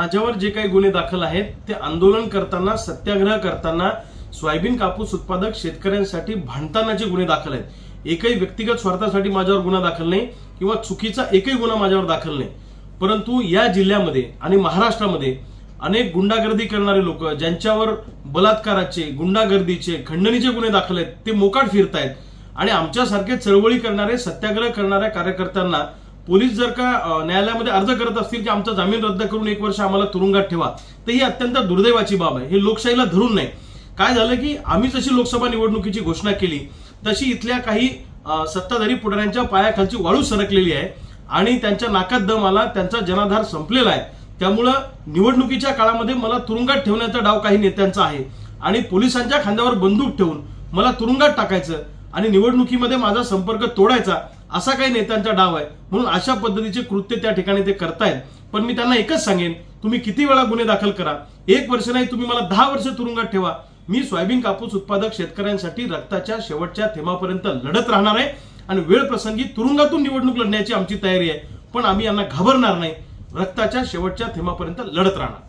माझ्यावर जे काही गुन्हे दाखल आहेत ते आंदोलन करताना, सत्याग्रह करताना, सोयाबीन कापूस उत्पादक शेतकऱ्यांसाठी भांडतानाचे गुन्हे दाखल आहेत। एकही व्यक्तिगत स्वार्थासाठी माझ्यावर गुन्हा दाखल नाही किंवा चुकीचा एकही गुन्हा माझ्यावर दाखल नाही। परंतु या जिल्ह्यामध्ये आणि महाराष्ट्रामध्ये अनेक गुंडागर्दी करणारे लोक, ज्यांच्यावर बलात्काराचे, गुंडागर्दीचे, खंडणीचे गुन्हे दाखल आहेत, ते मोकाट फिरतायत आणि आमच्यासारखे चळवळी करणारे, सत्याग्रह करणाऱ्या कार्यकर्त्यांना पोलीस जर का न्यायालयामध्ये अर्ज करत असतील की आमचा जामीन रद्द करून 1 वर्ष आम्हाला तुरुंगात ठेवा, तर ही अत्यंत दुर्दैवाची बाब आहे। हे लोकशाहीला धरून नाही। काय झालं की आम्ही जशी लोकसभा निवडणुकीची घोषणा केली तशी इथल्या काही सत्ताधारी पुढाऱ्यांच्या पायाखालची वाळू सरकलेली आहे आणि त्यांच्या नाकात दम आला, त्यांचा जनाधार संपलेला आहे। त्यामुळे निवडणुकीच्या काळामध्ये मला तुरुंगात ठेवण्याचा डाव काही नेत्यांचा आहे आणि पोलिसांच्या खांद्यावर बंदूक ठेवून मला तुरुंगात टाकायचं आणि निवडणुकीमध्ये माझा संपर्क तोडायचा, असा काही नेत्यांचा डाव आहे। म्हणून अशा पद्धतीचे कृत्य त्या ठिकाणी ते करतायत। पण मी त्यांना एकच सांगेन, तुम्ही किती वेळा गुन्हे दाखल करा, 1 वर्ष नाही, तुम्ही मला 10 वर्ष तुरुंगात ठेवा, मी सोयाबीन कापूस उत्पादक शेतकऱ्यांसाठी रक्ताच्या शेवटच्या थेंबापर्यंत लढत राहणार आहे आणि वेळ प्रसंगी तुरुंगातून निवडणूक लढण्याची आमची तयारी आहे। पण आम्ही यांना घाबरणार नाही, रक्ताच्या शेवटच्या थेंबापर्यंत लढत राहणार।